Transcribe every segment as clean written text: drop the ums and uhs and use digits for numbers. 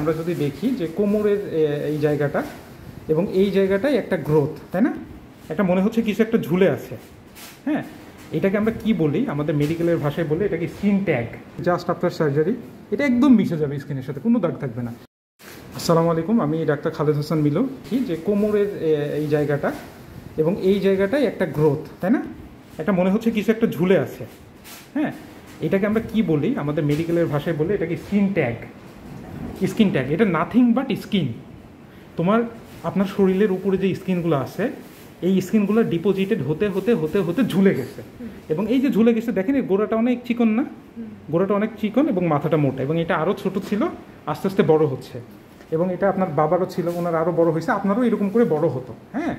আমরা যদি দেখি যে কোমরের এই জায়গাটা এবং এই জায়গাটায় একটা গ্রোথ, তাই না? একটা মনে হচ্ছে কিছু একটা ঝুলে আছে। হ্যাঁ, এটাকে আমরা কি বলি, আমাদের মেডিকেলের ভাষায় বলি এটাকে skin tag. Just after surgery এটা একদম মিশে যাবে স্কিনের সাথে, কোনো দাগ থাকবে না। আসসালামু আলাইকুম, আমি ডাক্তার খালেদ হাসান মিলো। কি যে কোমরের এই জায়গাটা এবং এই জায়গাটায় একটা গ্রোথ, তাই না? একটা মনে হচ্ছে কিছু একটা ঝুলে আছে। হ্যাঁ, এটাকে আমরা কি বলি, আমাদের মেডিকেলের ভাষায় বলি এটাকে স্কিন ট্যাগ। স্কিন ট্যাগ এটা নাথিং বাট স্কিন। তোমার আপনার শরীরের উপরে যে স্কিনগুলো আছে, এই স্কিনগুলো ডিপোজিটেড হতে হতে হতে হতে ঝুলে গেছে। এবং এই যে ঝুলে গেছে, দেখেন এই গোড়াটা অনেক চিকন না? গোড়াটা অনেক চিকন এবং মাথাটা মোটা, এবং এটা আরও ছোট ছিল, আস্তে আস্তে বড় হচ্ছে। এবং এটা আপনার বাবারও ছিল, ওনার আরও বড় হয়েছে, আপনারও এরকম করে বড় হতো। হ্যাঁ,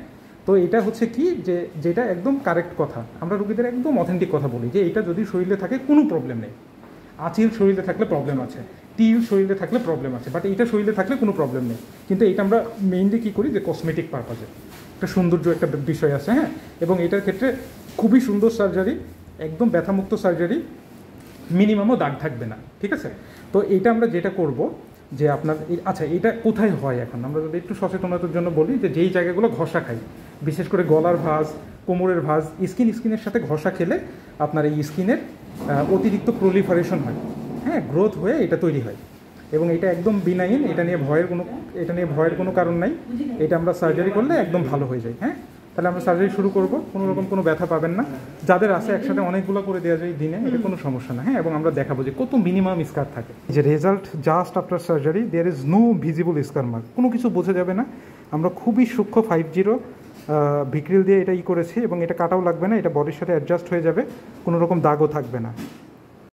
তো এটা হচ্ছে কি যে যেটা একদম কারেক্ট কথা, আমরা রোগীদের একদম অথেন্টিক কথা বলি যে এটা যদি শরীরে থাকে কোনো প্রবলেম নেই। আঁচিল শরীরে থাকলে প্রবলেম আছে, তিল শরীরে থাকলে প্রবলেম আছে, বাট এইটা শরীরে থাকলে কোনো প্রবলেম নেই। কিন্তু এটা আমরা মেইনলি কী করি যে কসমেটিক পারপাজে, একটা সৌন্দর্য একটা বিষয় আছে। হ্যাঁ, এবং এটার ক্ষেত্রে খুবই সুন্দর সার্জারি, একদম ব্যথামুক্ত সার্জারি, মিনিমামও দাগ থাকবে না। ঠিক আছে, তো এইটা আমরা যেটা করব যে আপনার আচ্ছা এটা কোথায় হয়, এখন আমরা যদি একটু সচেতনতার জন্য বলি যে যেই জায়গাগুলো ঘষা খাই, বিশেষ করে গলার ভাঁজ, কোমরের ভাঁজ, স্কিনের সাথে ঘষা খেলে আপনার এই স্কিনের অতিরিক্ত প্রলিফারেশন হয়। হ্যাঁ, গ্রোথ হয়ে এটা তৈরি হয়, এবং এটা একদম বিনাইন, এটা নিয়ে ভয়ের কোনো কারণ নাই। এটা আমরা সার্জারি করলে একদম ভালো হয়ে যায়। হ্যাঁ, তাহলে আমরা সার্জারি শুরু করব, কোনো রকম কোনো ব্যথা পাবেন না। যাদের আছে একসাথে অনেকগুলো করে দেওয়া যায় দিনে, এটা কোনো সমস্যা না। হ্যাঁ, এবং আমরা দেখাবো যে কত মিনিমাম স্কার থাকে। যে result just after surgery, there is no visible scar mark, কোনো কিছু বোঝা যাবে না। আমরা খুবই সূক্ষ্ম 50 ভিক্রিল দিয়ে এটা করেছি, এবং এটা কাটাও লাগবে না, এটা বডির সাথে অ্যাডজাস্ট হয়ে যাবে, কোনো রকম দাগও থাকবে না।